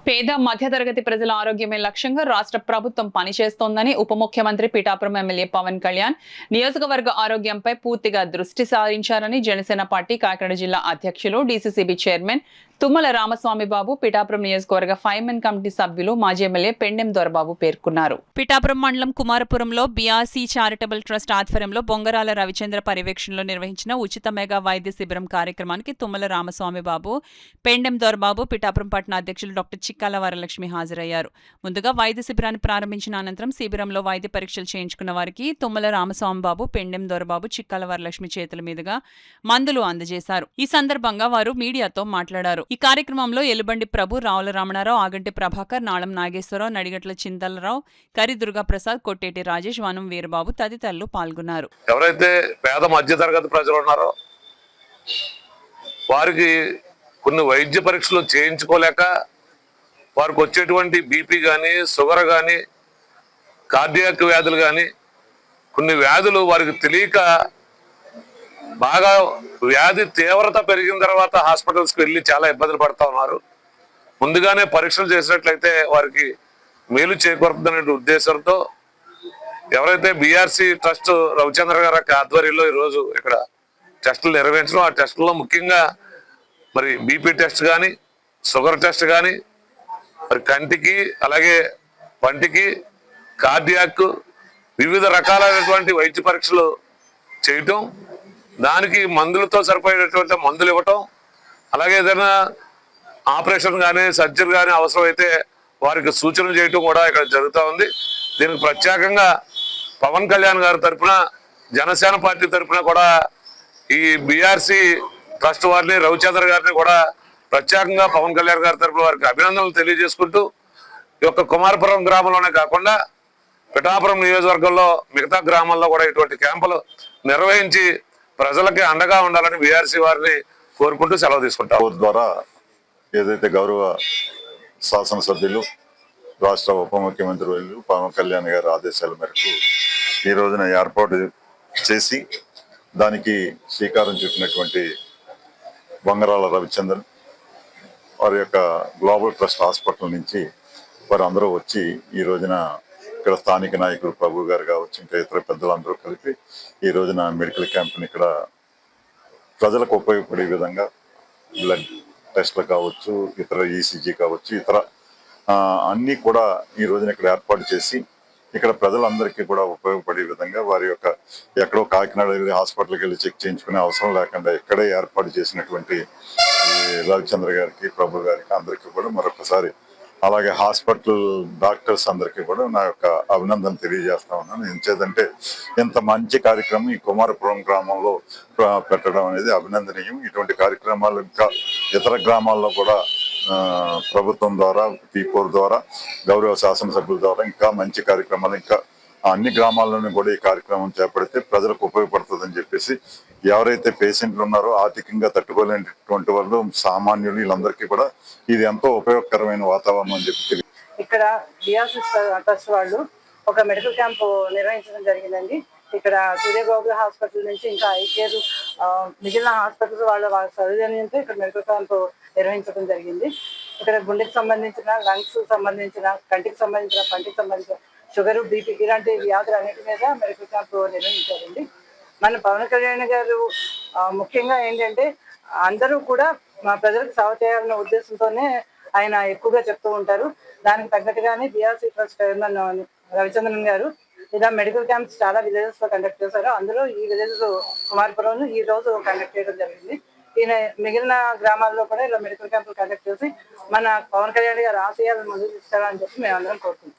పేద మధ్యతరగతి ప్రజల ఆరోగ్యమే లక్ష్యంగా రాష్ట్ర ప్రభుత్వం పనిచేస్తోందని ఉప ముఖ్యమంత్రి పిఠాపురం ఎమ్మెల్యే పవన్ కళ్యాణ్ నియోజకవర్గ ఆరోగ్యంపై పూర్తిగా దృష్టి సారించారని జనసేన పార్టీ కాకినాడ జిల్లా అధ్యక్షులు డీసీసీబీ చైర్మన్ తుమ్మల రామస్వామి బాబు పిఠాపురం నియోజకవర్గ 5 కమిటీ సభ్యులు మాజీ ఎమ్మెల్యే పెండెం దొరబాబు పేర్కొన్నారు. పిఠాపురం మండలం కుమారపురంలో బీఆర్సీ చారిటబుల్ ట్రస్ట్ ఆధ్వర్యంలో బొంగరాల రవిచంద్ర పర్యవేక్షణలో నిర్వహించిన ఉచిత మెగా వైద్య శిబిరం కార్యక్రమానికి తుమ్మల రామస్వామి బాబు, పెండెం దొరబాబు, పిఠాపురం పట్టణ అధ్యక్షులు డాక్టర్ చిక్కాల వరలక్ష్మి హాజరయ్యారు. ముందుగా వైద్య శిబిరాన్ని ప్రారంభించిన అనంతరం శిబిరంలో వైద్య పరీక్షలు చేయించుకున్న వారికి తుమ్మల రామస్వామి బాబు, పెండెం దొరబాబు, చిక్కాల వరలక్ష్మి చేతుల మీదుగా మందులు అందజేశారు. ఈ సందర్భంగా వారు మీడియాతో మాట్లాడారు. ఈ కార్యక్రమంలో ఎలుబండి ప్రభు, రావుల రమణారావు, ఆగంటి ప్రభాకర్, నాళం నాగేశ్వరరావు, నడిగట్ల చింతలరావు, కరి దుర్గాప్రసాద్, కొట్టేటి రాజేష్, వనం వీరబాబు తదితరులు పాల్గొన్నారు. ఎవరైతే పేద మధ్యతరగతి ప్రజలు ఉన్నారో వారికి కొన్ని వైద్య పరీక్షలు చేయించుకోలేక వారికి వచ్చేటువంటి బీపీ కానీ, షుగర్ కానీ, కార్డియాక్ వ్యాధులు కానీ, కొన్ని వ్యాధులు వారికి తెలియక బాగా వ్యాధి తీవ్రత పెరిగిన తర్వాత హాస్పిటల్స్కి వెళ్ళి చాలా ఇబ్బందులు పడుతూ ఉన్నారు. ముందుగానే పరీక్షలు చేసినట్లయితే వారికి మేలు చేకూరుతుందనే ఉద్దేశంతో ఎవరైతే బీఆర్సీ ట్రస్ట్ రవిచంద్ర గారి ఆధ్వర్యంలో ఈరోజు ఇక్కడ టెస్టులు నిర్వహించడం, ఆ టెస్టుల్లో ముఖ్యంగా మరి బీపీ టెస్ట్ కానీ, షుగర్ టెస్ట్ కానీ, మరి కంటికి అలాగే పంటికి, కార్డియాక్ వివిధ రకాలైనటువంటి వైద్య పరీక్షలు చేయటం, దానికి మందులతో సరిపోయేటటువంటి మందులు ఇవ్వటం, అలాగే ఏదైనా ఆపరేషన్ కానీ సర్జరీ కానీ అవసరమైతే వారికి సూచనలు చేయటం కూడా ఇక్కడ జరుగుతూ ఉంది. దీనికి ప్రత్యేకంగా పవన్ కళ్యాణ్ గారి తరఫున, జనసేన పార్టీ తరఫున కూడా ఈ బీఆర్సీ ట్రస్ట్ వారిని, రవిచంద్ర గారిని కూడా ప్రత్యేకంగా పవన్ కళ్యాణ్ గారి తరఫున వారికి అభినందనలు తెలియజేసుకుంటూ ఈ యొక్క కుమారపురం గ్రామంలోనే కాకుండా పిఠాపురం నియోజకవర్గంలో మిగతా గ్రామాల్లో కూడా ఇటువంటి క్యాంపులు నిర్వహించి ప్రజలకి అండగా ఉండాలని బీఆర్సీ వారిని కోరుకుంటూ సెలవు తీసుకుంటాం. ద్వారా ఏదైతే గౌరవ శాసనసభ్యులు, రాష్ట్ర ఉప ముఖ్యమంత్రి పవన్ కళ్యాణ్ గారి ఆదేశాల మేరకు ఈ రోజున ఏర్పాటు చేసి దానికి శ్రీకారం చుట్టినటువంటి బొంగరాల రవిచంద్రన్ వారి యొక్క గ్లోబల్ ట్రస్ట్ హాస్పిటల్ నుంచి వారు అందరూ వచ్చి ఈ రోజున ఇక్కడ స్థానిక నాయకులు ప్రభు గారు కావచ్చు, ఇంకా ఇతర పెద్దలందరూ కలిపి ఈ రోజున మెడికల్ క్యాంప్ని ఇక్కడ ప్రజలకు ఉపయోగపడే విధంగా బ్లడ్ టెస్ట్లు కావచ్చు, ఇతర ఈసీజీ కావచ్చు, ఇతర అన్నీ కూడా ఈ రోజున ఇక్కడ ఏర్పాటు చేసి ఇక్కడ ప్రజలందరికీ కూడా ఉపయోగపడే విధంగా వారి యొక్క ఎక్కడో కాకినాడ వెళ్ళి హాస్పిటల్కి వెళ్ళి చెక్ చేయించుకునే అవసరం లేకుండా ఇక్కడే ఏర్పాటు చేసినటువంటి రవిచంద్ర గారికి, ప్రభు గారికి అందరికీ కూడా మరొకసారి, అలాగే హాస్పిటల్ డాక్టర్స్ అందరికీ కూడా నా యొక్క అభినందన తెలియజేస్తా ఉన్నాను. ఎంచేదంటే ఇంత మంచి కార్యక్రమం ఈ కుమారపురం గ్రామంలో పెట్టడం అనేది అభినందనీయం. ఇటువంటి కార్యక్రమాలు ఇంకా ఇతర గ్రామాల్లో కూడా ప్రభుత్వం ద్వారా, P4 ద్వారా, గౌరవ శాసనసభ్యుల ద్వారా ఇంకా మంచి కార్యక్రమాలు ఇంకా అన్ని గ్రామాల్లోనూ కూడా ఈ కార్యక్రమం చేపడితే ప్రజలకు ఉపయోగపడుతుందని చెప్పేసి, ఎవరైతే పేషెంట్లు ఉన్నారో ఆర్థికంగా తట్టుకోలేనటువంటి వాళ్ళు, సామాన్యులు, వీళ్ళందరికీ కూడా ఇది ఎంతో ఉపయోగకరమైన వాతావరణం అని చెప్పి ఇక్కడ బీఆర్సీ ట్రస్ట్ వాళ్ళు ఒక మెడికల్ క్యాంప్ నిర్వహించడం జరిగిందండి. ఇక్కడ సూర్యగోగుల హాస్పిటల్ నుంచి ఇంకా ఐకేర్ మిగిలిన హాస్పిటల్స్ వాళ్ళ సౌజన్యంతో ఇక్కడ మెడికల్ క్యాంప్ నిర్వహించడం జరిగింది. ఇక్కడ గుండెకి సంబంధించిన, లంగ్స్ సంబంధించిన, కంటికి సంబంధించిన, పంటికి సంబంధించిన, షుగర్, బీపీ ఇలాంటి వ్యాధులు అన్నిటి మీద మెడికల్ క్యాంప్ నిర్వహించారండి. మన పవన్ కళ్యాణ్ గారు ముఖ్యంగా ఏంటంటే అందరూ కూడా మా ప్రజలకు సేవ చేయాలన్న ఉద్దేశంతోనే ఆయన ఎక్కువగా చెప్తూ ఉంటారు. దానికి తగ్గట్టుగానే బీఆర్సీ ట్రస్ట్ చైర్మన్ రవిచంద్రన్ గారు ఇలా మెడికల్ క్యాంప్స్ చాలా విలేజెస్ లో కండక్ట్ చేశారు. అందులో ఈ విలేజ్ కుమారపురం ఈ రోజు కండక్ట్ చేయడం జరిగింది. ఈయన మిగిలిన గ్రామాల్లో కూడా ఇలా మెడికల్ క్యాంపులు కండక్ట్ చేసి మన పవన్ కళ్యాణ్ గారు ఆశయాలను ముందుకు తీసుకెళ్లాలని చెప్పి మేము అందరం కోరుకుంటున్నాం.